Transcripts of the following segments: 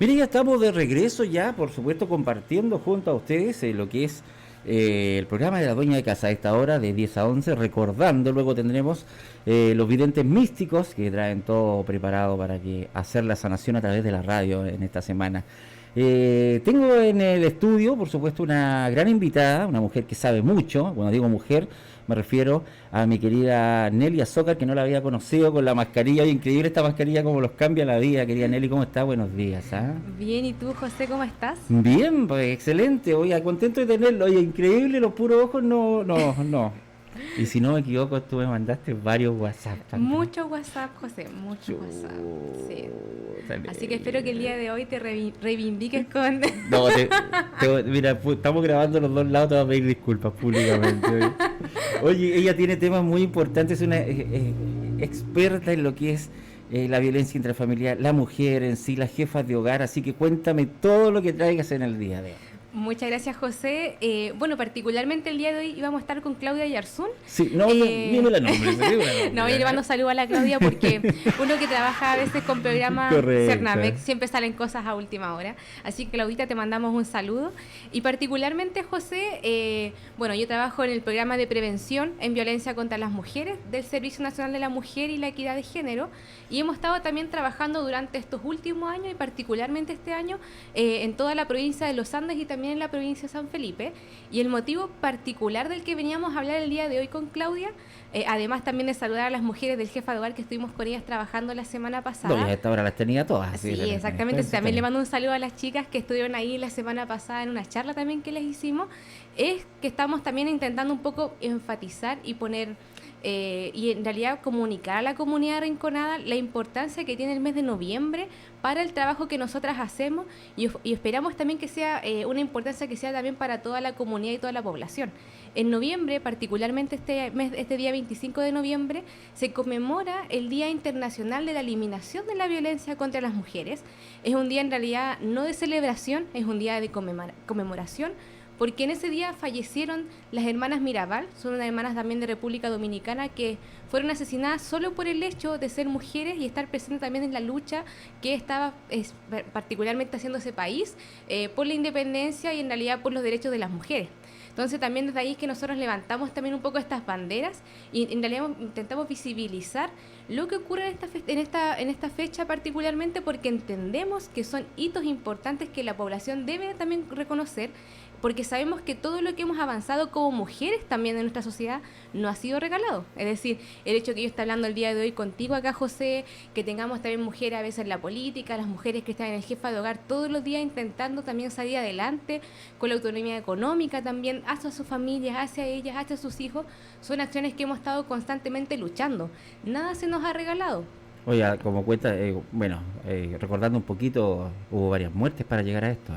Mire, ya estamos de regreso ya, por supuesto, compartiendo junto a ustedes lo que es el programa de la dueña de casa a esta hora de 10 a 11, recordando, luego tendremos los videntes místicos que traen todo preparado para que hacer la sanación a través de la radio en esta semana. Tengo en el estudio, por supuesto, una gran invitada, una mujer que sabe mucho. Cuando digo mujer, me refiero a mi querida Nelly Azócar, que no la había conocido con la mascarilla. Oye, increíble esta mascarilla, como los cambia la vida. Querida Nelly, ¿cómo está? Buenos días. ¿Ah? Bien, ¿y tú, José, cómo estás? Bien, pues excelente. Oye, contento de tenerlo. Oye, increíble, los puros ojos no. Y si no me equivoco, tú me mandaste varios WhatsApp también. Mucho WhatsApp, José, mucho WhatsApp. Sí. Así que espero que el día de hoy te reivindiques con... No, mira, estamos grabando los dos lados, te voy a pedir disculpas públicamente. Oye, ella tiene temas muy importantes, es una experta en lo que es la violencia intrafamiliar, la mujer en sí, las jefas de hogar, así que cuéntame todo lo que traigas en el día de hoy. Muchas gracias, José. Bueno, particularmente el día de hoy íbamos a estar con Claudia Yarzún. Sí, no, dime la nombre. No, yo le mando saludo a la Claudia porque uno que trabaja a veces con programas Cernamex, siempre salen cosas a última hora. Así que, Claudita, te mandamos un saludo. Y particularmente, José, bueno, yo trabajo en el programa de prevención en violencia contra las mujeres del Servicio Nacional de la Mujer y la Equidad de Género. Y hemos estado también trabajando durante estos últimos años y particularmente este año en toda la provincia de Los Andes y también en la provincia de San Felipe. Y el motivo particular del que veníamos a hablar el día de hoy con Claudia, además también de saludar a las mujeres del jefa de hogar que estuvimos con ellas trabajando la semana pasada. No, a esta hora las tenía todas. Sí, exactamente. También le mando un saludo a las chicas que estuvieron ahí la semana pasada en una charla también que les hicimos. Es que estamos también intentando un poco enfatizar y poner... y en realidad comunicar a la comunidad rinconada la importancia que tiene el mes de noviembre para el trabajo que nosotras hacemos y esperamos también que sea una importancia que sea también para toda la comunidad y toda la población. En noviembre, particularmente este día 25 de noviembre, se conmemora el Día Internacional de la Eliminación de la Violencia contra las Mujeres. Es un día en realidad no de celebración, es un día de conmemoración, porque en ese día fallecieron las hermanas Mirabal, son unas hermanas también de República Dominicana que fueron asesinadas solo por el hecho de ser mujeres y estar presentes también en la lucha que estaba particularmente haciendo ese país por la independencia y en realidad por los derechos de las mujeres. Entonces también desde ahí es que nosotros levantamos también un poco estas banderas y en realidad intentamos visibilizar lo que ocurre en esta fecha particularmente porque entendemos que son hitos importantes que la población debe también reconocer, porque sabemos que todo lo que hemos avanzado como mujeres también en nuestra sociedad no ha sido regalado. Es decir, el hecho que yo esté hablando el día de hoy contigo acá, José, que tengamos también mujeres a veces en la política, las mujeres que están en el jefa de hogar todos los días intentando también salir adelante con la autonomía económica también hacia sus familias, hacia ellas, hacia sus hijos, son acciones que hemos estado constantemente luchando. Nada se nos ha regalado. Oye, como cuenta, recordando un poquito, hubo varias muertes para llegar a esto,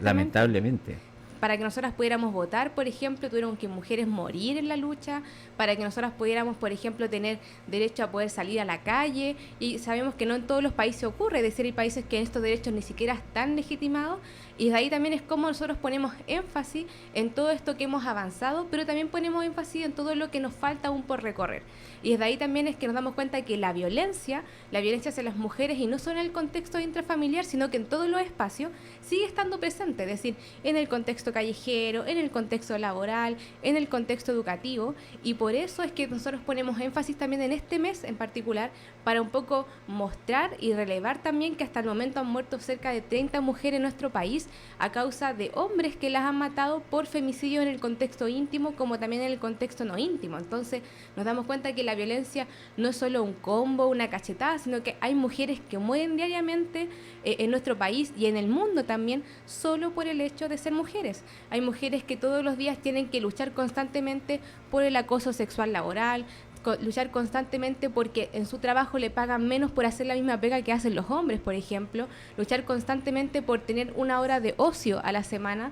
lamentablemente. Para que nosotras pudiéramos votar, por ejemplo, tuvieron que mujeres morir en la lucha, para que nosotras pudiéramos, por ejemplo, tener derecho a poder salir a la calle, y sabemos que no en todos los países ocurre, es decir, hay países que estos derechos ni siquiera están legitimados, y de ahí también es como nosotros ponemos énfasis en todo esto que hemos avanzado, pero también ponemos énfasis en todo lo que nos falta aún por recorrer. Y desde ahí también es que nos damos cuenta que la violencia hacia las mujeres, y no solo en el contexto intrafamiliar, sino que en todos los espacios, sigue estando presente, es decir, en el contexto callejero, en el contexto laboral, en el contexto educativo, y por eso es que nosotros ponemos énfasis también en este mes en particular, para un poco mostrar y relevar también que hasta el momento han muerto cerca de 30 mujeres en nuestro país a causa de hombres que las han matado por femicidio en el contexto íntimo como también en el contexto no íntimo. Entonces nos damos cuenta que la violencia no es solo un combo, una cachetada, sino que hay mujeres que mueren diariamente en nuestro país y en el mundo también solo por el hecho de ser mujeres. Hay mujeres que todos los días tienen que luchar constantemente por el acoso sexual laboral, luchar constantemente porque en su trabajo le pagan menos por hacer la misma pega que hacen los hombres, por ejemplo, luchar constantemente por tener una hora de ocio a la semana,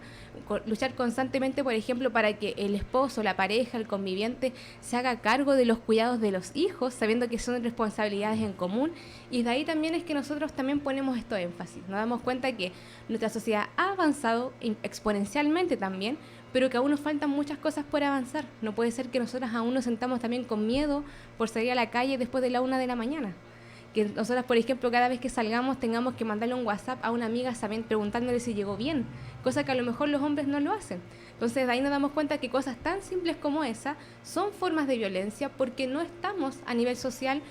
luchar constantemente, por ejemplo, para que el esposo, la pareja, el conviviente se haga cargo de los cuidados de los hijos, sabiendo que son responsabilidades en común, y de ahí también es que nosotros también ponemos esto énfasis. Nos damos cuenta que nuestra sociedad ha avanzado exponencialmente también, pero que aún nos faltan muchas cosas por avanzar. No puede ser que nosotras aún nos sentamos también con miedo por salir a la calle después de la 1 de la mañana. que nosotras, por ejemplo, cada vez que salgamos tengamos que mandarle un WhatsApp a una amiga sabiendo, preguntándole si llegó bien, cosa que a lo mejor los hombres no lo hacen. Entonces de ahí nos damos cuenta que cosas tan simples como esa son formas de violencia porque no estamos a nivel social,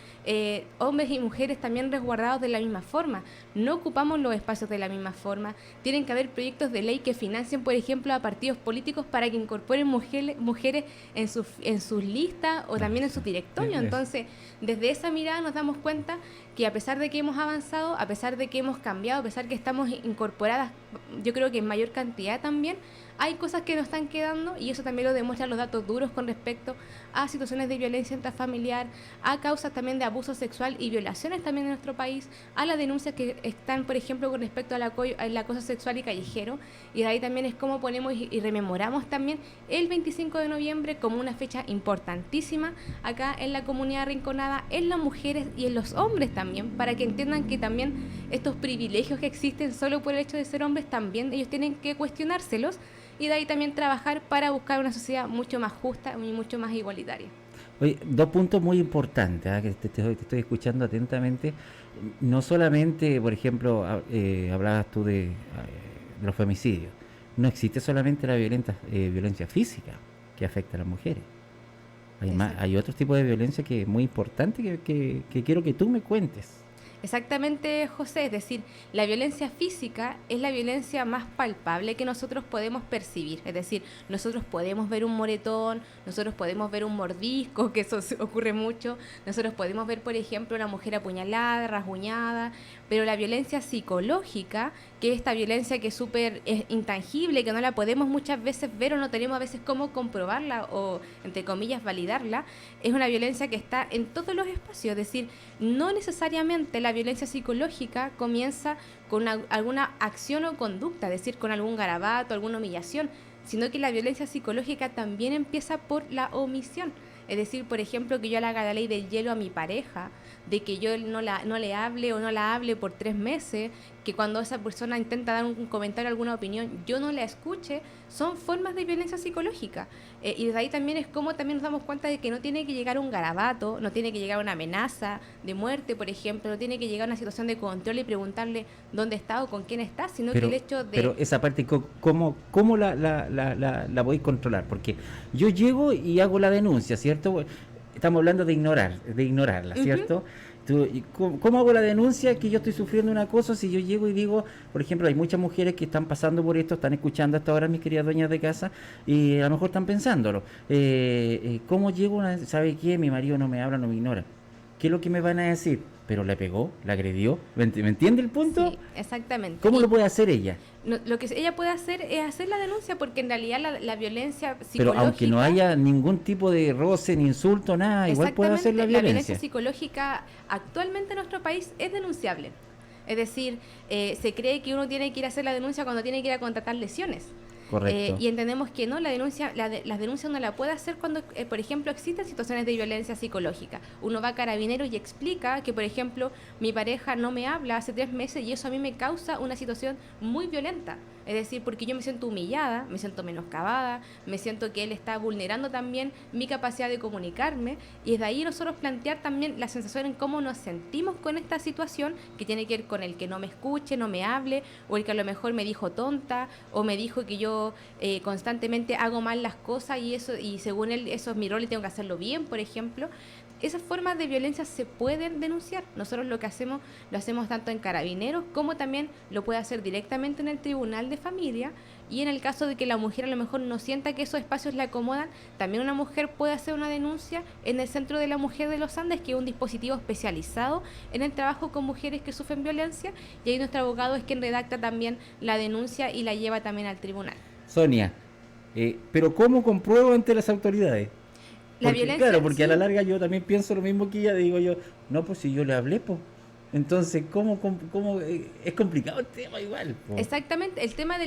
hombres y mujeres también resguardados de la misma forma, no ocupamos los espacios de la misma forma, tienen que haber proyectos de ley que financien, por ejemplo, a partidos políticos para que incorporen mujeres en sus listas o también en su directorio. Entonces, desde esa mirada nos damos cuenta que a pesar de que hemos avanzado, a pesar de que hemos cambiado, a pesar de que estamos incorporadas, yo creo que en mayor cantidad también, hay cosas que nos están quedando y eso también lo demuestran los datos duros con respecto a situaciones de violencia intrafamiliar, a causas también de abuso sexual y violaciones también en nuestro país, a las denuncias que están, por ejemplo, con respecto al acoso sexual y callejero, y de ahí también es como ponemos y rememoramos también el 25 de noviembre como una fecha importantísima acá en la comunidad rinconada, en las mujeres y en los hombres también, para que entiendan que también estos privilegios que existen solo por el hecho de ser hombres, también ellos tienen que cuestionárselos, y de ahí también trabajar para buscar una sociedad mucho más justa y mucho más igualitaria. Oye, dos puntos muy importantes, que te estoy escuchando atentamente. No solamente, por ejemplo, hablabas tú de los femicidios. No existe solamente la violencia física que afecta a las mujeres. Hay otro tipo de violencia que es muy importante que quiero que tú me cuentes. Exactamente, José, es decir, la violencia física es la violencia más palpable que nosotros podemos percibir, es decir, nosotros podemos ver un moretón, nosotros podemos ver un mordisco, que eso ocurre mucho, nosotros podemos ver, por ejemplo, una mujer apuñalada, rasguñada, pero la violencia psicológica, que es esta violencia que es súper intangible, que no la podemos muchas veces ver o no tenemos a veces cómo comprobarla o, entre comillas, validarla, es una violencia que está en todos los espacios, es decir, no necesariamente la violencia psicológica comienza con alguna acción o conducta, es decir, con algún garabato, alguna humillación, sino que la violencia psicológica también empieza por la omisión. Es decir, por ejemplo, que yo le haga la ley del hielo a mi pareja, de que yo no le hable o no la hable por 3 meses, que cuando esa persona intenta dar un comentario, alguna opinión, yo no la escuche, son formas de violencia psicológica. Y desde ahí también es como también nos damos cuenta de que no tiene que llegar un garabato, no tiene que llegar una amenaza de muerte, por ejemplo, no tiene que llegar una situación de control y preguntarle dónde está o con quién está, sino que el hecho de... Pero esa parte, ¿cómo la voy a controlar? Porque yo llego y hago la denuncia, ¿cierto? Estamos hablando de ignorarla, ¿cierto? ¿Cómo hago la denuncia que yo estoy sufriendo un acoso si yo llego y digo, por ejemplo, hay muchas mujeres que están pasando por esto, están escuchando hasta ahora mis queridas dueñas de casa y a lo mejor están pensándolo? ¿Cómo llego sabe qué? Mi marido no me habla, no me ignora. ¿Qué es lo que me van a decir? ¿Pero la pegó? ¿La agredió? ¿Me entiende el punto? Sí, exactamente. ¿Cómo lo puede hacer ella? No, lo que ella puede hacer es hacer la denuncia, porque en realidad la violencia psicológica... Pero aunque no haya ningún tipo de roce, ni insulto, nada, igual puede hacer la violencia. La violencia psicológica actualmente en nuestro país es denunciable. Es decir, se cree que uno tiene que ir a hacer la denuncia cuando tiene que ir a contratar lesiones. Correcto. Y entendemos que no, las denuncias uno la puede hacer cuando, por ejemplo, existen situaciones de violencia psicológica. Uno va a Carabineros y explica que, por ejemplo, mi pareja no me habla hace 3 meses y eso a mí me causa una situación muy violenta. Es decir, porque yo me siento humillada, me siento menoscabada, me siento que él está vulnerando también mi capacidad de comunicarme, y desde ahí nosotros plantear también la sensación en cómo nos sentimos con esta situación, que tiene que ver con el que no me escuche, no me hable, o el que a lo mejor me dijo tonta, o me dijo que yo constantemente hago mal las cosas y según él eso es mi rol y tengo que hacerlo bien, por ejemplo. Esas formas de violencia se pueden denunciar. Nosotros lo hacemos tanto en Carabineros como también lo puede hacer directamente en el Tribunal de Familia, y en el caso de que la mujer a lo mejor no sienta que esos espacios le acomodan, también una mujer puede hacer una denuncia en el Centro de la Mujer de los Andes, que es un dispositivo especializado en el trabajo con mujeres que sufren violencia, y ahí nuestro abogado es quien redacta también la denuncia y la lleva también al tribunal. Sonia, pero ¿cómo compruebo ante las autoridades? La violencia, claro, porque sí. A la larga yo también pienso lo mismo que ella, digo yo, no, pues si yo le hablé, pues. Entonces, ¿cómo es complicado el tema igual? Po. Exactamente, el tema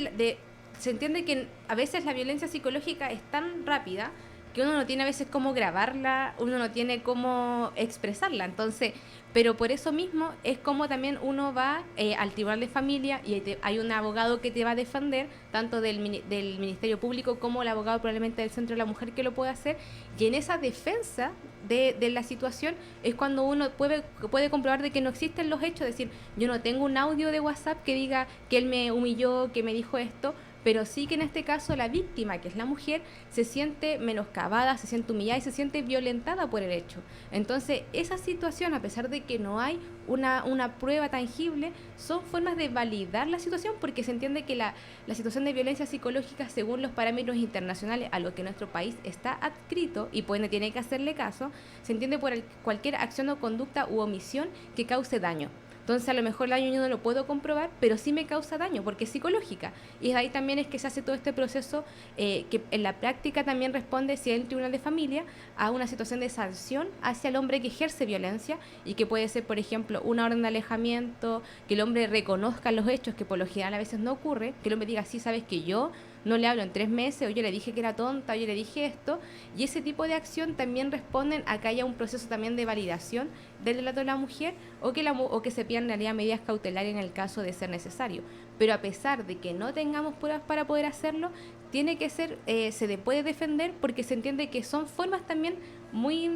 se entiende que a veces la violencia psicológica es tan rápida porque uno no tiene a veces cómo grabarla, uno no tiene cómo expresarla, entonces, pero por eso mismo es como también uno va al tribunal de familia y hay un abogado que te va a defender, tanto del Ministerio Público como el abogado probablemente del Centro de la Mujer que lo puede hacer, y en esa defensa de la situación es cuando uno puede comprobar de que no existen los hechos, es decir, yo no tengo un audio de WhatsApp que diga que él me humilló, que me dijo esto, pero sí que en este caso la víctima, que es la mujer, se siente menoscabada, se siente humillada y se siente violentada por el hecho. Entonces, esa situación, a pesar de que no hay una prueba tangible, son formas de validar la situación, porque se entiende que la situación de violencia psicológica, según los parámetros internacionales a los que nuestro país está adscrito y pues tiene que hacerle caso, se entiende por cualquier acción o conducta u omisión que cause daño. Entonces, a lo mejor el daño yo no lo puedo comprobar, pero sí me causa daño, porque es psicológica. Y ahí también es que se hace todo este proceso que en la práctica también responde, si hay un tribunal de familia, a una situación de sanción hacia el hombre que ejerce violencia y que puede ser, por ejemplo, una orden de alejamiento, que el hombre reconozca los hechos, que por lo general a veces no ocurre, que el hombre diga, sí, sabes que yo no le hablo en 3 meses, o yo le dije que era tonta, o yo le dije esto, y ese tipo de acción también responden a que haya un proceso también de validación del relato de la mujer, o que se pidan en realidad medidas cautelares en el caso de ser necesario. Pero a pesar de que no tengamos pruebas para poder hacerlo, tiene que ser, se puede defender, porque se entiende que son formas también muy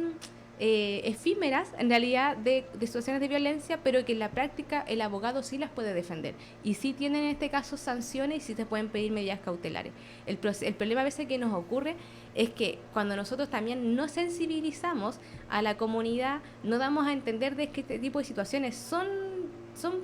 efímeras en realidad de situaciones de violencia, pero que en la práctica el abogado sí las puede defender y sí tienen en este caso sanciones y sí se pueden pedir medidas cautelares. El problema a veces que nos ocurre es que cuando nosotros también no sensibilizamos a la comunidad, no damos a entender de que este tipo de situaciones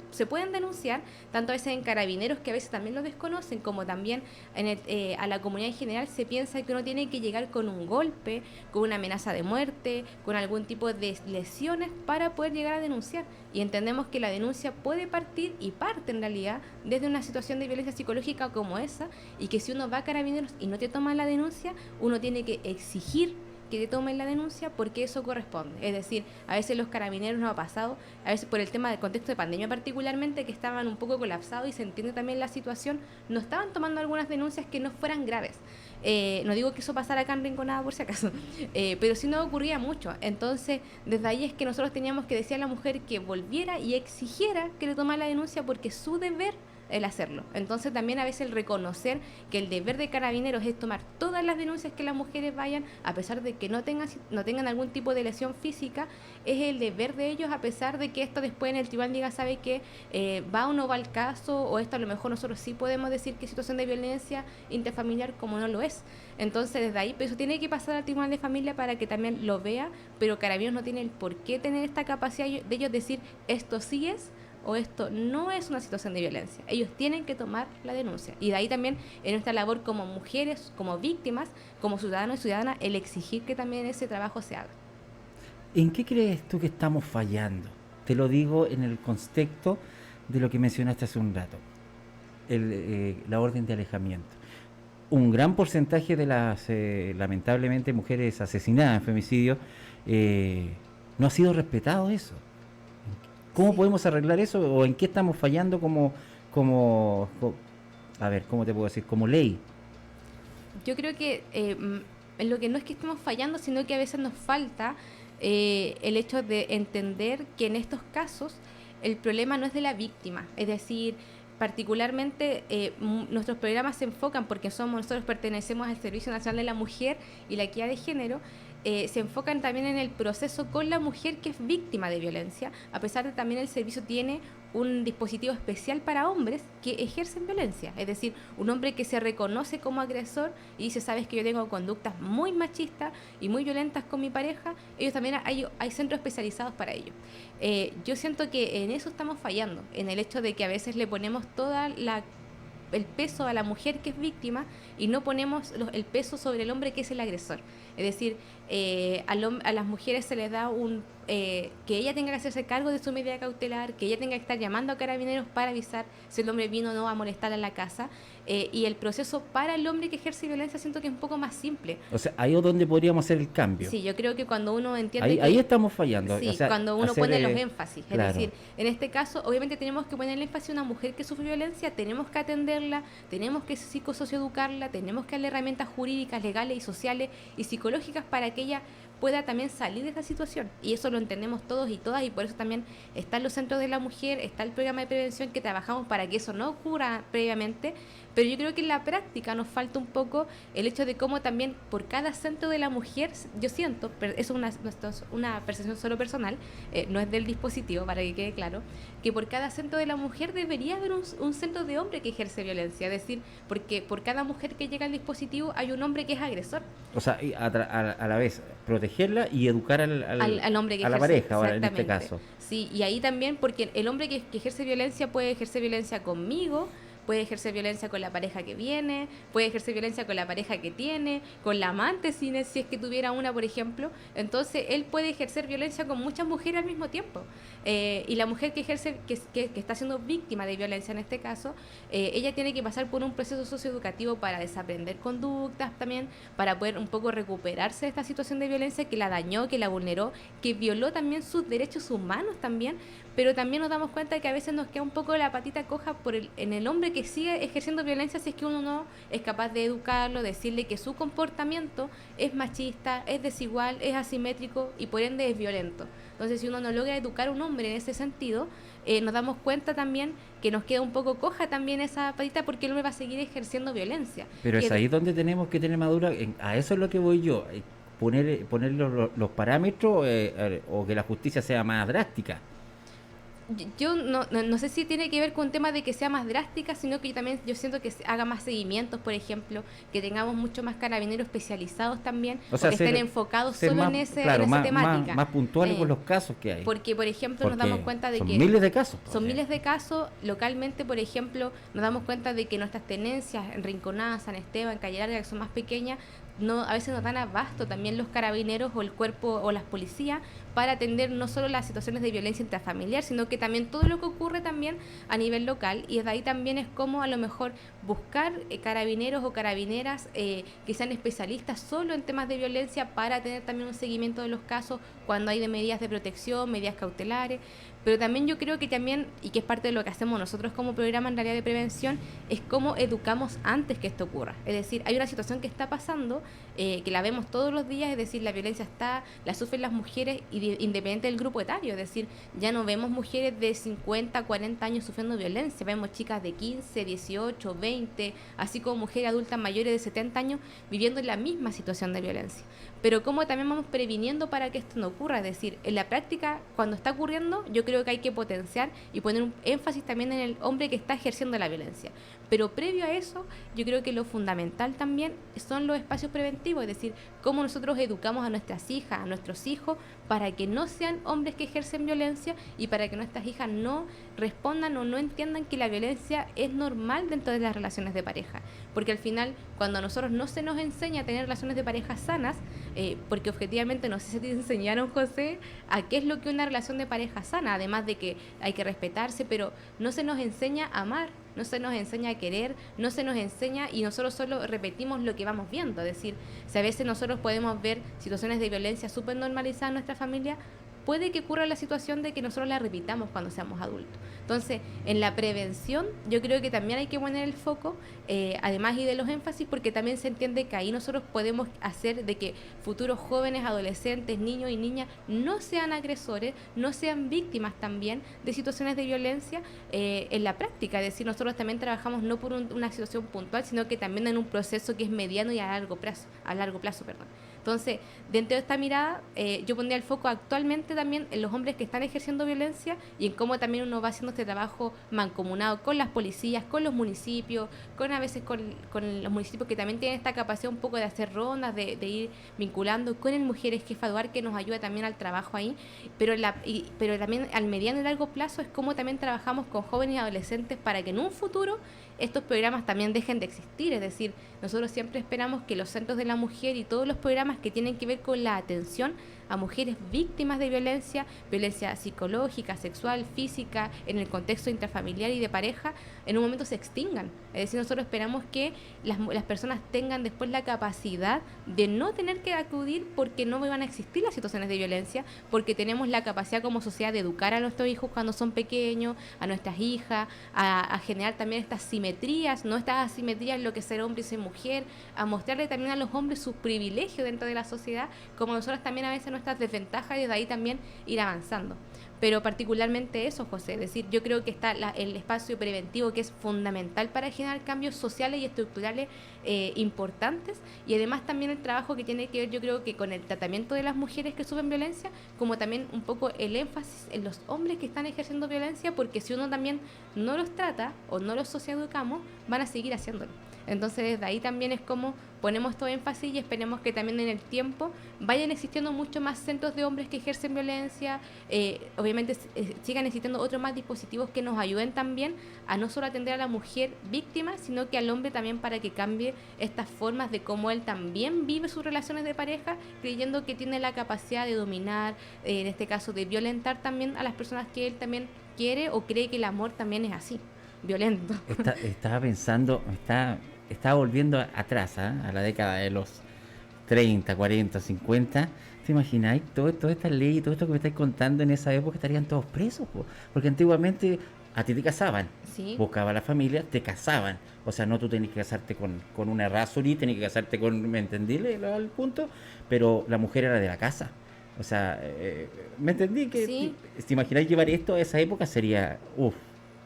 se pueden denunciar, tanto a veces en carabineros, que a veces también lo desconocen, como también a la comunidad en general. Se piensa que uno tiene que llegar con un golpe, con una amenaza de muerte, con algún tipo de lesiones para poder llegar a denunciar, y entendemos que la denuncia puede partir y parte en realidad desde una situación de violencia psicológica como esa, y que si uno va a carabineros y no te toman la denuncia, uno tiene que exigir que te tomen la denuncia, porque eso corresponde. Es decir, a veces los carabineros nos ha pasado, a veces por el tema del contexto de pandemia particularmente, que estaban un poco colapsados y se entiende también la situación, no estaban tomando algunas denuncias que no fueran graves. No digo que eso pasara acá en Rinconada por si acaso, pero sí no ocurría mucho. Entonces, desde ahí es que nosotros teníamos que decir a la mujer que volviera y exigiera que le tomara la denuncia, porque es su deber el hacerlo. Entonces también a veces el reconocer que el deber de carabineros es tomar todas las denuncias que las mujeres vayan, a pesar de que no tengan algún tipo de lesión física, es el deber de ellos, a pesar de que esto después en el tribunal diga, sabe que va o no va al caso, o esto a lo mejor nosotros sí podemos decir que es situación de violencia intrafamiliar, como no lo es. Entonces desde ahí, pero eso tiene que pasar al tribunal de familia para que también lo vea, pero carabineros no tiene el por qué tener esta capacidad de ellos decir esto sí es o esto no es una situación de violencia. Ellos tienen que tomar la denuncia. Y de ahí también en nuestra labor como mujeres, como víctimas, como ciudadanos y ciudadanas, el exigir que también ese trabajo se haga. ¿En qué crees tú que estamos fallando? Te lo digo en el contexto de lo que mencionaste hace un rato, la orden de alejamiento. Un gran porcentaje de las, lamentablemente, mujeres asesinadas en femicidio, no ha sido respetado eso. ¿Cómo podemos arreglar eso? ¿O en qué estamos fallando a ver, ¿cómo te puedo decir? Como ley. Yo creo que en lo que no es que estemos fallando, sino que a veces nos falta el hecho de entender que en estos casos el problema no es de la víctima. Es decir, particularmente nuestros programas se enfocan, porque nosotros pertenecemos al Servicio Nacional de la Mujer y la Equidad de Género, se enfocan también en el proceso con la mujer que es víctima de violencia, a pesar de también el servicio tiene un dispositivo especial para hombres que ejercen violencia, es decir, un hombre que se reconoce como agresor y dice, sabes que yo tengo conductas muy machistas y muy violentas con mi pareja, ellos también hay centros especializados para ello. Yo siento que en eso estamos fallando, en el hecho de que a veces le ponemos el peso a la mujer que es víctima y no ponemos el peso sobre el hombre que es el agresor. Es decir, a las mujeres se les da que ella tenga que hacerse cargo de su medida cautelar, que ella tenga que estar llamando a carabineros para avisar si el hombre vino o no a molestar en la casa, y el proceso para el hombre que ejerce violencia siento que es un poco más simple. O sea, ahí es donde podríamos hacer el cambio. Sí, yo creo que cuando uno entiende ahí estamos fallando. Sí, o sea, cuando uno hacer, pone los énfasis. claro. Es decir, en este caso, obviamente tenemos que poner el énfasis a una mujer que sufre violencia, tenemos que atenderla, tenemos que psicosocioeducarla, tenemos que darle herramientas jurídicas, legales y sociales y psicológicas para que ella pueda también salir de esta situación. Y eso lo entendemos todos y todas, y por eso también están los centros de la mujer, está el programa de prevención que trabajamos para que eso no ocurra previamente. Pero yo creo que en la práctica nos falta un poco el hecho de cómo también por cada centro de la mujer, yo siento, pero eso es una percepción solo personal, no es del dispositivo, para que quede claro, que por cada centro de la mujer debería haber un centro de hombre que ejerce violencia. Es decir, porque por cada mujer que llega al dispositivo hay un hombre que es agresor. O sea, a la vez protegerla y educar al hombre que a la ejerce, pareja, ahora en este caso. Sí, y ahí también, porque el hombre que ejerce violencia puede ejercer violencia conmigo, puede ejercer violencia con la pareja que viene, puede ejercer violencia con la pareja que tiene, con la amante si es que tuviera una, por ejemplo. Entonces, él puede ejercer violencia con muchas mujeres al mismo tiempo. Y la mujer que ejerce, que está siendo víctima de violencia en este caso, ella tiene que pasar por un proceso socioeducativo para desaprender conductas también, para poder un poco recuperarse de esta situación de violencia que la dañó, que la vulneró, que violó también sus derechos humanos también. Pero también nos damos cuenta de que a veces nos queda un poco la patita coja en el hombre que sigue ejerciendo violencia si es que uno no es capaz de educarlo, decirle que su comportamiento es machista, es desigual, es asimétrico y por ende es violento. Entonces, si uno no logra educar a un hombre en ese sentido, nos damos cuenta también que nos queda un poco coja también esa patita porque el hombre va a seguir ejerciendo violencia. Pero es ahí donde tenemos que tener madura, a eso es lo que voy yo, poner los parámetros o que la justicia sea más drástica. Yo no sé si tiene que ver con un tema de que sea más drástica, sino que yo siento que se haga más seguimientos, por ejemplo, que tengamos mucho más carabineros especializados también, o sea, que estén enfocados solo más, en esa más, temática. Más puntuales con los casos que hay. Porque, por ejemplo, nos damos cuenta de que... Son miles de casos. Son miles de casos. Localmente, por ejemplo, nos damos cuenta de que nuestras tenencias en Rinconada, San Esteban, Calle Larga, que son más pequeñas, a veces nos dan abasto también los carabineros o el cuerpo o las policías para atender no solo las situaciones de violencia intrafamiliar, sino que también todo lo que ocurre también a nivel local. Y desde ahí también es como a lo mejor buscar carabineros o carabineras que sean especialistas solo en temas de violencia para tener también un seguimiento de los casos cuando hay de medidas de protección, medidas cautelares. Pero también yo creo que también, y que es parte de lo que hacemos nosotros como programa en realidad de prevención, es cómo educamos antes que esto ocurra. Es decir, hay una situación que está pasando, que la vemos todos los días, es decir, la violencia la sufren las mujeres independiente del grupo etario, es decir, ya no vemos mujeres de 50, 40 años sufriendo violencia, vemos chicas de 15, 18, 20, así como mujeres adultas mayores de 70 años viviendo en la misma situación de violencia. Pero cómo también vamos previniendo para que esto no ocurra, es decir, en la práctica, cuando está ocurriendo, yo creo que hay que potenciar y poner un énfasis también en el hombre que está ejerciendo la violencia. Pero previo a eso, yo creo que lo fundamental también son los espacios preventivos, es decir, cómo nosotros educamos a nuestras hijas, a nuestros hijos, para que no sean hombres que ejercen violencia y para que nuestras hijas no respondan o no entiendan que la violencia es normal dentro de las relaciones de pareja. Porque al final, cuando a nosotros no se nos enseña a tener relaciones de pareja sanas, porque objetivamente no sé si te enseñaron, José, a qué es lo que es una relación de pareja sana, además de que hay que respetarse, pero no se nos enseña a amar, no se nos enseña a querer, no se nos enseña y nosotros solo repetimos lo que vamos viendo. Es decir, si a veces nosotros podemos ver situaciones de violencia súper normalizadas en nuestra familia, puede que ocurra la situación de que nosotros la repitamos cuando seamos adultos. Entonces, en la prevención yo creo que también hay que poner el foco, además y de los énfasis, porque también se entiende que ahí nosotros podemos hacer de que futuros jóvenes, adolescentes, niños y niñas no sean agresores, no sean víctimas también de situaciones de violencia en la práctica. Es decir, nosotros también trabajamos no por una situación puntual, sino que también en un proceso que es mediano y a largo plazo. Entonces, dentro de esta mirada, yo pondría el foco actualmente también en los hombres que están ejerciendo violencia y en cómo también uno va haciendo este trabajo mancomunado con las policías, con los municipios, a veces con los municipios que también tienen esta capacidad un poco de hacer rondas, de ir vinculando con el Mujeres Jefa Duar, que nos ayuda también al trabajo ahí, pero también al mediano y largo plazo es cómo también trabajamos con jóvenes y adolescentes para que en un futuro estos programas también dejen de existir. Es decir, nosotros siempre esperamos que los centros de la mujer y todos los programas que tienen que ver con la atención a mujeres víctimas de violencia, violencia psicológica, sexual, física, en el contexto intrafamiliar y de pareja, en un momento se extingan. Es decir, nosotros esperamos que las personas tengan después la capacidad de no tener que acudir porque no van a existir las situaciones de violencia, porque tenemos la capacidad como sociedad de educar a nuestros hijos cuando son pequeños, a nuestras hijas, a generar también estas simetrías, no estas asimetrías en lo que es ser hombre y ser mujer, a mostrarle también a los hombres sus privilegios dentro de la sociedad, como nosotros también a veces nuestras desventajas, y desde ahí también ir avanzando. Pero particularmente eso, José, es decir, yo creo que está el espacio preventivo, que es fundamental para generar cambios sociales y estructurales importantes, y además también el trabajo que tiene que ver, yo creo que con el tratamiento de las mujeres que sufren violencia, como también un poco el énfasis en los hombres que están ejerciendo violencia, porque si uno también no los trata o no los socioeducamos, van a seguir haciéndolo. Entonces desde ahí también es como ponemos todo énfasis, y esperemos que también en el tiempo vayan existiendo mucho más centros de hombres que ejercen violencia, obviamente sigan existiendo otros más dispositivos que nos ayuden también a no solo atender a la mujer víctima, sino que al hombre también, para que cambie estas formas de cómo él también vive sus relaciones de pareja, creyendo que tiene la capacidad de dominar, en este caso de violentar también a las personas que él también quiere, o cree que el amor también es así, violento. Estaba pensando, estaba volviendo atrás, a la década de los 30, 40, 50. ¿Te imagináis todas estas leyes, todo esto que me estáis contando en esa época? Estarían todos presos, po. Porque antiguamente a ti te casaban, Sí. buscaba la familia, te casaban. O sea, no tú tenías que casarte con una razuri, tenías que casarte con, ¿me entendí el punto? Pero la mujer era de la casa. O sea, ¿me entendí? Que Sí. ¿te imagináis llevar esto a esa época? Sería,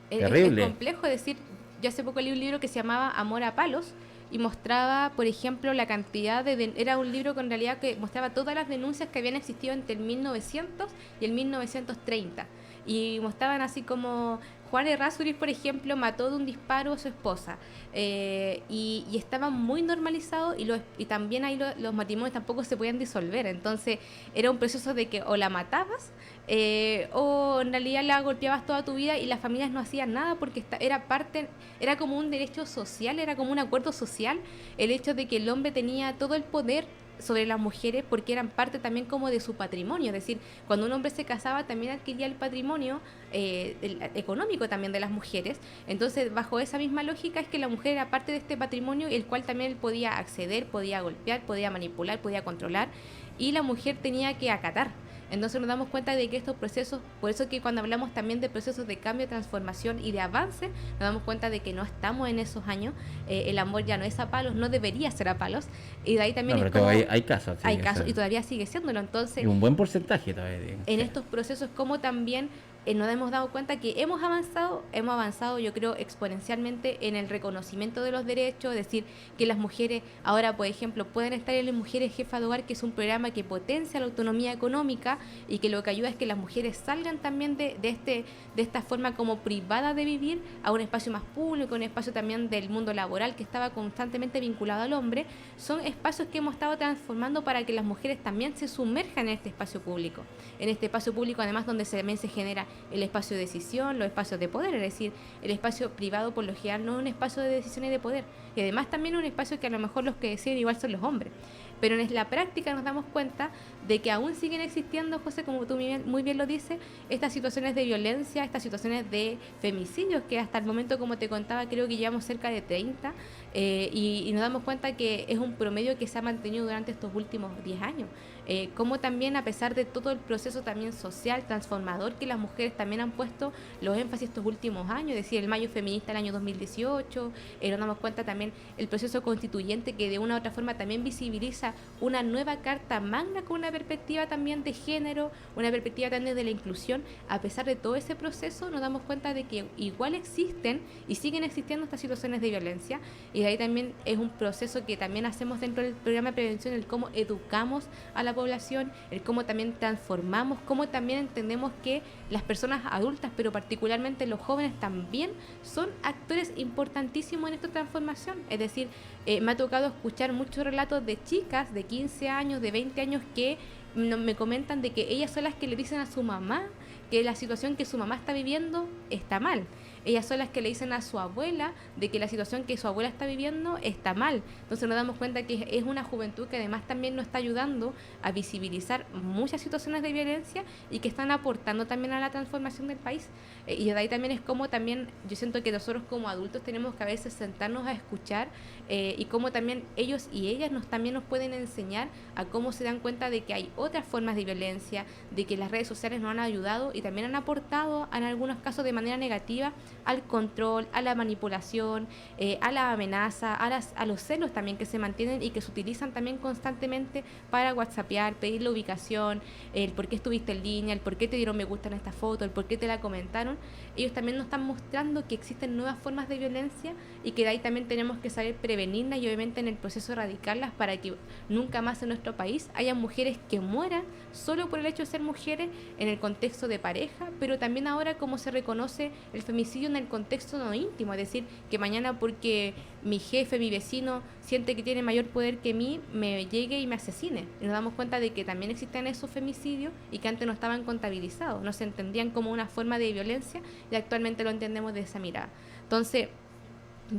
Es terrible. complejo decir. Yo hace poco leí un libro que se llamaba Amor a Palos, y mostraba, por ejemplo, la cantidad era un libro con realidad que mostraba todas las denuncias que habían existido entre el 1900 y el 1930. Y mostraban así como Juan Errázuriz, por ejemplo, mató de un disparo a su esposa. Y estaba muy normalizado, y también ahí los matrimonios tampoco se podían disolver. Entonces era un proceso de que o la matabas, o en realidad la golpeabas toda tu vida, y las familias no hacían nada porque era como un derecho social, era como un acuerdo social, el hecho de que el hombre tenía todo el poder sobre las mujeres porque eran parte también como de su patrimonio. Es decir, cuando un hombre se casaba también adquiría el patrimonio económico también de las mujeres. Entonces, bajo esa misma lógica es que la mujer era parte de este patrimonio, el cual también él podía acceder, podía golpear, podía manipular, podía controlar, y la mujer tenía que acatar. Entonces nos damos cuenta de que estos procesos, por eso que cuando hablamos también de procesos de cambio, transformación y de avance, nos damos cuenta de que no estamos en esos años, el amor ya no es a palos, no debería ser a palos, y de ahí también No, es pero como hay casos. Sí, hay casos, y todavía sigue siéndolo. Entonces, y un buen porcentaje todavía. en Sí. estos procesos, como también nos hemos dado cuenta que hemos avanzado yo creo exponencialmente en el reconocimiento de los derechos, es decir, que las mujeres ahora, por ejemplo, pueden estar en las Mujeres Jefas de Hogar, que es un programa que potencia la autonomía económica y que lo que ayuda es que las mujeres salgan también de esta forma como privada de vivir a un espacio más público, un espacio también del mundo laboral que estaba constantemente vinculado al hombre. Son espacios que hemos estado transformando para que las mujeres también se sumerjan en este espacio público. En este espacio público, además, donde también se genera el espacio de decisión, los espacios de poder, es decir, el espacio privado por lo general no es un espacio de decisión y de poder, y además también un espacio que a lo mejor los que deciden igual son los hombres. Pero en la práctica nos damos cuenta de que aún siguen existiendo, José, como tú muy bien lo dices, estas situaciones de violencia, estas situaciones de femicidios, que hasta el momento, como te contaba, creo que llevamos cerca de 30, y nos damos cuenta que es un promedio que se ha mantenido durante estos últimos 10 años. Como también, a pesar de todo el proceso también social, transformador, que las mujeres también han puesto los énfasis estos últimos años, es decir, el Mayo Feminista el año 2018, nos damos cuenta también el proceso constituyente, que de una u otra forma también visibiliza una nueva Carta Magna con una perspectiva también de género, una perspectiva también de la inclusión. A pesar de todo ese proceso, nos damos cuenta de que igual existen y siguen existiendo estas situaciones de violencia, y de ahí también es un proceso que también hacemos dentro del programa de prevención, el cómo educamos a la población, el cómo también transformamos, cómo también entendemos que las personas adultas, pero particularmente los jóvenes, también son actores importantísimos en esta transformación. Es decir, me ha tocado escuchar muchos relatos de chicas de 15 años, de 20 años, que me comentan de que ellas son las que le dicen a su mamá que la situación que su mamá está viviendo está mal. Ellas son las que le dicen a su abuela de que la situación que su abuela está viviendo está mal. Entonces nos damos cuenta que es una juventud que además también nos está ayudando a visibilizar muchas situaciones de violencia y que están aportando también a la transformación del país. Y de ahí también es como también yo siento que nosotros como adultos tenemos que a veces sentarnos a escuchar y cómo también ellos y ellas también nos pueden enseñar a cómo se dan cuenta de que hay otras formas de violencia, de que las redes sociales nos han ayudado y también han aportado en algunos casos de manera negativa al control, a la manipulación, a la amenaza, a los celos también que se mantienen y que se utilizan también constantemente para whatsappear, pedir la ubicación, el por qué estuviste en línea, el por qué te dieron me gusta en esta foto, el por qué te la comentaron. Ellos también nos están mostrando que existen nuevas formas de violencia y que de ahí también tenemos que saber prevenirlas y obviamente en el proceso erradicarlas para que nunca más en nuestro país haya mujeres que mueran solo por el hecho de ser mujeres en el contexto de pareja, pero también ahora como se reconoce el femicidio en el contexto no íntimo, es decir, que mañana porque mi jefe, mi vecino siente que tiene mayor poder que mí, me llegue y me asesine. Y nos damos cuenta de que también existen esos femicidios y que antes no estaban contabilizados, no se entendían como una forma de violencia y actualmente lo entendemos de esa mirada. Entonces,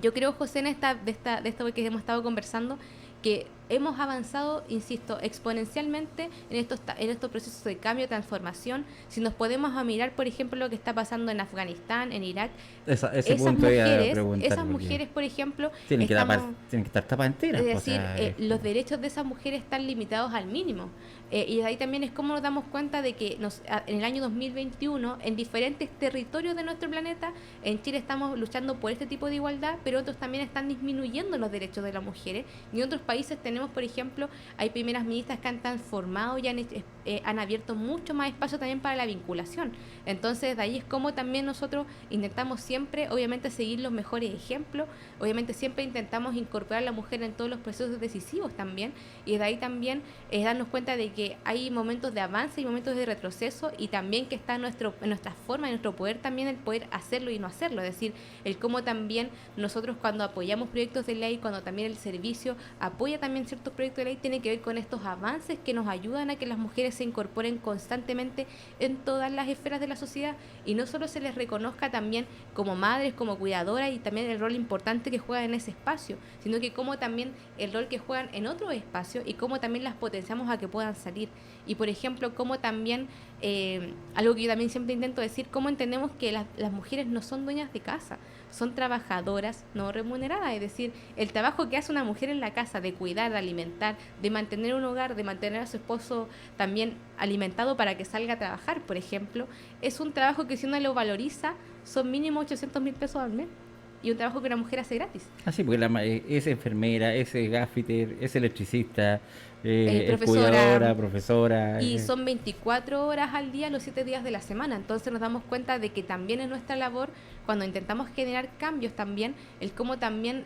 yo creo, José, de esto que hemos estado conversando, que hemos avanzado, insisto, exponencialmente en estos procesos de cambio, transformación. Si nos podemos mirar, por ejemplo, lo que está pasando en Afganistán, en Irak, esas mujeres, por ejemplo, tienen que estar tapas enteras. Es decir, los derechos de esas mujeres están limitados al mínimo. Y de ahí también es como nos damos cuenta de que en el año 2021, en diferentes territorios de nuestro planeta, en Chile estamos luchando por este tipo de igualdad, pero otros también están disminuyendo los derechos de las mujeres. Y en otros países tenemos, por ejemplo, hay primeras ministras que han transformado y han abierto mucho más espacio también para la vinculación. Entonces, de ahí es como también nosotros intentamos siempre, obviamente, seguir los mejores ejemplos, obviamente siempre intentamos incorporar a la mujer en todos los procesos decisivos también, y de ahí también darnos cuenta de que hay momentos de avance y momentos de retroceso, y también que está en nuestra forma, en nuestro poder también el poder hacerlo y no hacerlo, es decir, el cómo también nosotros cuando apoyamos proyectos de ley, cuando también el servicio apoya también ciertos proyectos de ley, tiene que ver con estos avances que nos ayudan a que las mujeres se incorporen constantemente en todas las esferas de la sociedad y no solo se les reconozca también como madres, como cuidadoras y también el rol importante que juegan en ese espacio, sino que como también el rol que juegan en otros espacios y cómo también las potenciamos a que puedan salir. Y por ejemplo, cómo también, algo que yo también siempre intento decir, cómo entendemos que las mujeres no son dueñas de casa, son trabajadoras no remuneradas, es decir, el trabajo que hace una mujer en la casa de cuidar, de alimentar, de mantener un hogar, de mantener a su esposo también alimentado para que salga a trabajar, por ejemplo, es un trabajo que si uno lo valoriza son mínimo 800.000 pesos al mes. Y un trabajo que una mujer hace gratis. Así, porque es enfermera, es gaffiter, es electricista, es profesora, cuidadora, profesora. Y son 24 horas al día, los 7 días de la semana. Entonces nos damos cuenta de que también es nuestra labor, cuando intentamos generar cambios también, el cómo también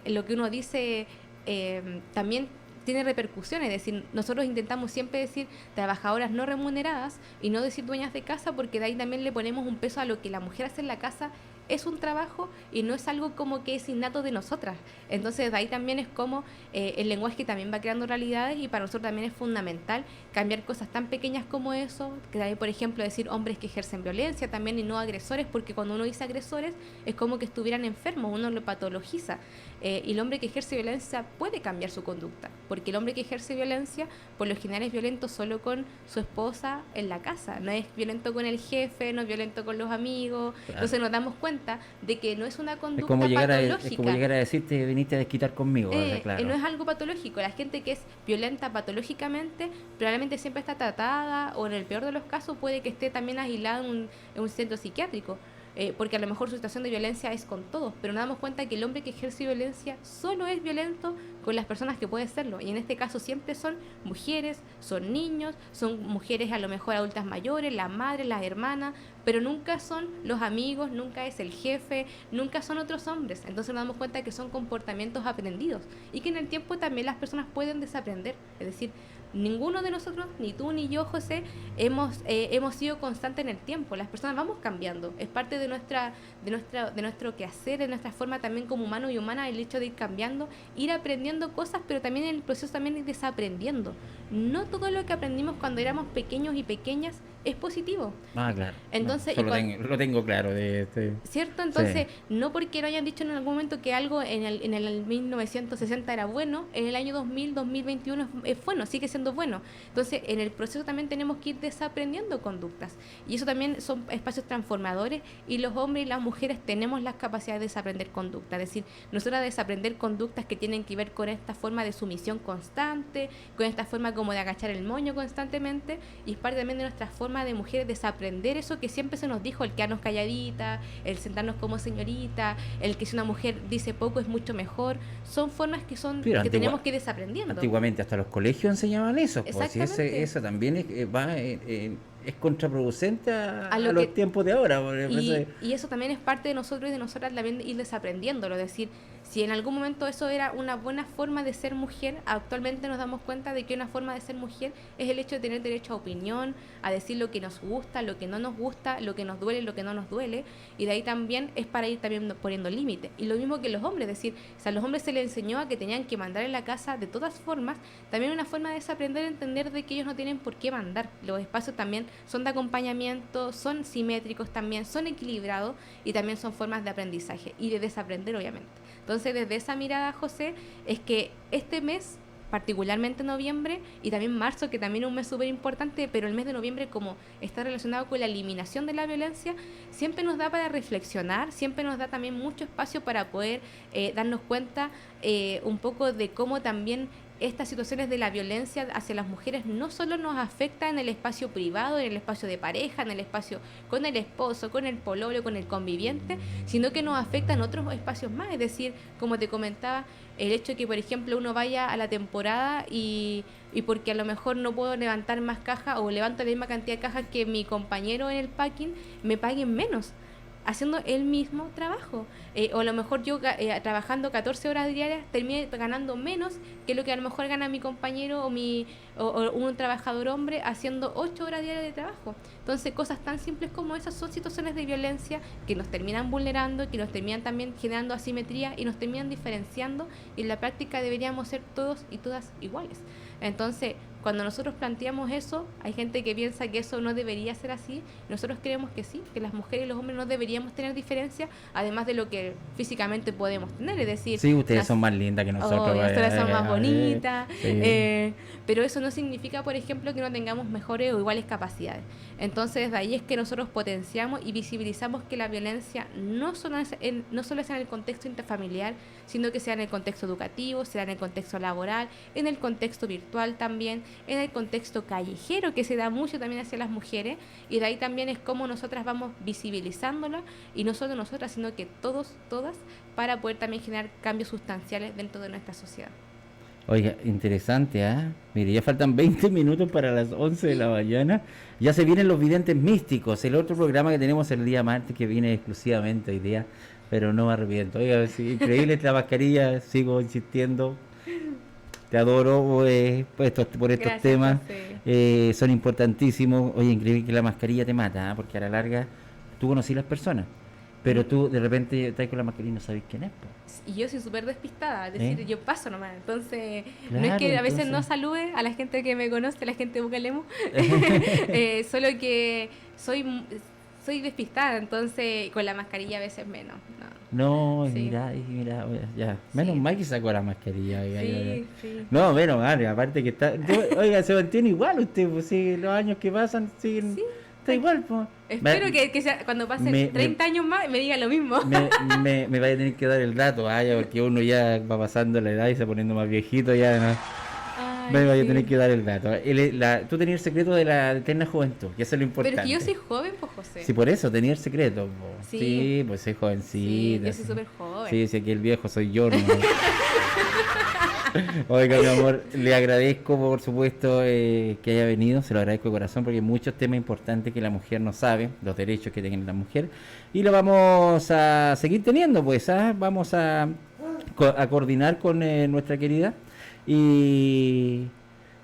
lo que uno dice también tiene repercusiones, es decir, nosotros intentamos siempre decir trabajadoras no remuneradas y no decir dueñas de casa, porque de ahí también le ponemos un peso a lo que la mujer hace en la casa. Es un trabajo y no es algo como que es innato de nosotras. Entonces de ahí también es como el lenguaje también va creando realidades, y para nosotros también es fundamental cambiar cosas tan pequeñas como eso, que de ahí, por ejemplo, decir hombres que ejercen violencia también y no agresores, porque cuando uno dice agresores es como que estuvieran enfermos, uno lo patologiza. Y el hombre que ejerce violencia puede cambiar su conducta, porque el hombre que ejerce violencia por lo general es violento solo con su esposa en la casa, no es violento con el jefe, no es violento con los amigos. Claro. Entonces nos damos cuenta de que no es una conducta patológica. Es como llegar a decirte viniste a desquitar conmigo. Claro. No es algo patológico. La gente que es violenta patológicamente probablemente siempre está tratada, o en el peor de los casos puede que esté también aislada en un centro psiquiátrico. Porque a lo mejor su situación de violencia es con todos, pero nos damos cuenta que el hombre que ejerce violencia solo es violento con las personas que puede serlo, y en este caso siempre son mujeres, son niños, son mujeres a lo mejor adultas mayores, las madres, las hermanas, pero nunca son los amigos, nunca es el jefe, nunca son otros hombres. Entonces nos damos cuenta que son comportamientos aprendidos y que en el tiempo también las personas pueden desaprender, es decir, ninguno de nosotros, ni tú ni yo, José, hemos sido constantes en el tiempo. Las personas vamos cambiando. Es parte de nuestro quehacer, de nuestra forma también como humano y humana, el hecho de ir cambiando, ir aprendiendo cosas, pero también en el proceso también ir desaprendiendo. No todo lo que aprendimos cuando éramos pequeños y pequeñas es positivo. Ah, claro. Entonces, No, lo tengo claro. ¿Cierto? Entonces, sí. no porque no hayan dicho en algún momento que algo en el 1960 era bueno, en el año 2000, 2021 es bueno, sigue siendo bueno. Entonces, en el proceso también tenemos que ir desaprendiendo conductas. Y eso también son espacios transformadores, y los hombres y las mujeres tenemos las capacidades de desaprender conductas. Es decir, nosotros desaprender conductas que tienen que ver con esta forma de sumisión constante, con esta forma como de agachar el moño constantemente, y es parte también de nuestra forma de mujeres desaprender eso que siempre se nos dijo, el quedarnos calladita, el sentarnos como señorita, el que si una mujer dice poco es mucho mejor. Son formas que tenemos que ir desaprendiendo. Antiguamente hasta los colegios enseñaban eso. Pues, eso también es contraproducente a los tiempos de ahora. Y eso también es parte de nosotros y de nosotras también ir desaprendiéndolo. Es decir, si en algún momento eso era una buena forma de ser mujer, actualmente nos damos cuenta de que una forma de ser mujer es el hecho de tener derecho a opinión, a decir lo que nos gusta, lo que no nos gusta, lo que nos duele, lo que no nos duele, y de ahí también es para ir también poniendo límites. Y lo mismo que los hombres, es decir, a los hombres se les enseñó a que tenían que mandar en la casa de todas formas, también una forma de desaprender a entender de que ellos no tienen por qué mandar. Los espacios también son de acompañamiento, son simétricos también, son equilibrados, y también son formas de aprendizaje y de desaprender, obviamente. Entonces, desde esa mirada, José, es que este mes, particularmente noviembre, y también marzo, que también es un mes súper importante, pero el mes de noviembre, como está relacionado con la eliminación de la violencia, siempre nos da para reflexionar, siempre nos da también mucho espacio para poder darnos cuenta un poco de cómo también estas situaciones de la violencia hacia las mujeres no solo nos afecta en el espacio privado, en el espacio de pareja, en el espacio con el esposo, con el pololo, con el conviviente, sino que nos afecta en otros espacios más. Es decir, como te comentaba, el hecho de que, por ejemplo, uno vaya a la temporada y porque a lo mejor no puedo levantar más cajas o levanto la misma cantidad de cajas que mi compañero en el packing, me paguen menos haciendo el mismo trabajo. O a lo mejor yo trabajando 14 horas diarias termine ganando menos que lo que a lo mejor gana mi compañero o un trabajador hombre haciendo 8 horas diarias de trabajo. Entonces, cosas tan simples como esas son situaciones de violencia que nos terminan vulnerando, que nos terminan también generando asimetría y nos terminan diferenciando, y en la práctica deberíamos ser todos y todas iguales. Entonces, cuando nosotros planteamos eso, hay gente que piensa que eso no debería ser así. Nosotros creemos que sí, que las mujeres y los hombres no deberíamos tener diferencia, además de lo que físicamente podemos tener. Es decir, sí, ustedes son más lindas que nosotros. Nosotras son más bonitas. Sí. Pero eso no significa, por ejemplo, que no tengamos mejores o iguales capacidades. Entonces, desde ahí es que nosotros potenciamos y visibilizamos que la violencia no solo es en el contexto interfamiliar, sino que sea en el contexto educativo, sea en el contexto laboral, en el contexto virtual también, en el contexto callejero, que se da mucho también hacia las mujeres, y de ahí también es como nosotras vamos visibilizándola, y no solo nosotras, sino que todos, todas, para poder también generar cambios sustanciales dentro de nuestra sociedad. Oiga, interesante, ¿ah? Mire, ya faltan 20 minutos para las 11 de la mañana. Ya se vienen los videntes místicos, el otro programa que tenemos el día martes, que viene exclusivamente hoy día, pero no me arrepiento. Oiga, sí, increíble esta mascarilla, sigo insistiendo. Te adoro por estos Gracias, temas, son importantísimos. Oye, increíble que la mascarilla te mata, ¿eh? Porque a la larga tú conocí las personas, pero tú de repente estás con la mascarilla y no sabes quién es. Y yo soy súper despistada, es decir, yo paso nomás. Entonces, claro, no es que a veces no salude a la gente que me conoce, a la gente de Bucalemu, solo que soy despistada, entonces con la mascarilla a veces menos. No, sí. mira, ya. Menos mal que sacó la mascarilla. Oiga, sí. No, menos mal, aparte que está... Oiga, se mantiene igual usted, pues sí, los años que pasan siguen... Sí. Está igual, pues. Espero que sea, cuando pasen 30 años más me diga lo mismo. Me vaya a tener que dar el dato, porque uno ya va pasando la edad y se va poniendo más viejito, ya no. Me vaya a tener que dar el dato. Tú tenías el secreto de la eterna juventud, que eso es lo importante. Pero es que yo soy joven, pues, José. Sí, por eso, tenía el secreto. Sí, pues soy jovencita. Sí, yo soy súper joven. Sí, aquí el viejo soy yo, ¿no? Oiga, mi amor, le agradezco por supuesto que haya venido, se lo agradezco de corazón porque hay muchos temas importantes que la mujer no sabe, los derechos que tiene la mujer, y lo vamos a seguir teniendo, pues, vamos a coordinar con nuestra querida y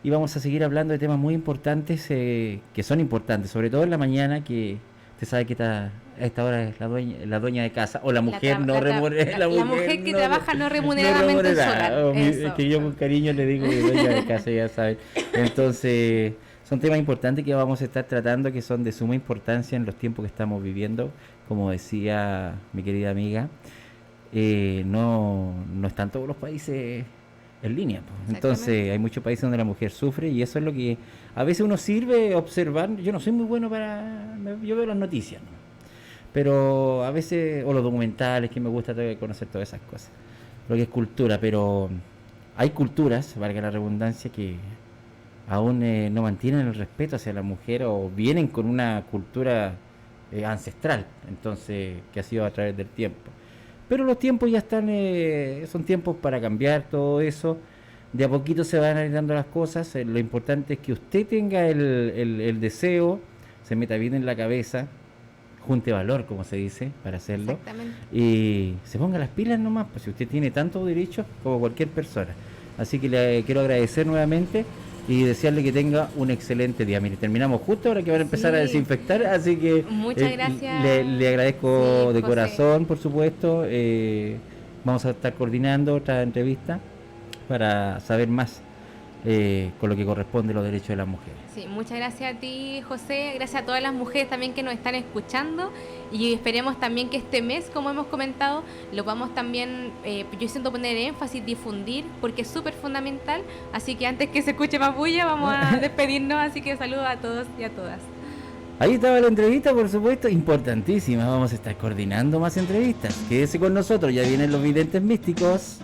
vamos a seguir hablando de temas muy importantes, que son importantes, sobre todo en la mañana, que usted sabe que a esta hora es la dueña de casa, o la mujer la mujer que trabaja no remuneradamente en su hogar. Es que yo con cariño le digo que dueña de casa, ya saben. Entonces, son temas importantes que vamos a estar tratando, que son de suma importancia en los tiempos que estamos viviendo. Como decía mi querida amiga, no están todos los países en línea, pues. Entonces hay muchos países donde la mujer sufre y eso es lo que a veces uno sirve observar. Yo no soy muy bueno yo veo las noticias, ¿no? Pero a veces, o los documentales, que me gusta conocer todas esas cosas, lo que es cultura, pero hay culturas, valga la redundancia, que aún no mantienen el respeto hacia la mujer o vienen con una cultura ancestral, entonces, que ha sido a través del tiempo. Pero los tiempos ya están, son tiempos para cambiar todo eso. De a poquito se van arreglando las cosas. Lo importante es que usted tenga el deseo, se meta bien en la cabeza, junte valor, como se dice, para hacerlo. Exactamente. Y se ponga las pilas nomás, pues si usted tiene tantos derechos como cualquier persona. Así que le quiero agradecer nuevamente y desearle que tenga un excelente día. Mire, terminamos justo ahora que van a empezar a desinfectar, así que muchas gracias. Le agradezco de José. corazón, por supuesto. Vamos a estar coordinando otra entrevista para saber más con lo que corresponde a los derechos de las mujeres. Sí, muchas gracias a ti, José, gracias a todas las mujeres también que nos están escuchando y esperemos también que este mes, como hemos comentado, lo vamos también, yo siento poner énfasis, difundir, porque es súper fundamental, así que antes que se escuche más bulla, vamos a despedirnos, así que saludos a todos y a todas. Ahí estaba la entrevista, por supuesto, importantísima, vamos a estar coordinando más entrevistas, quédese con nosotros, ya vienen los videntes místicos.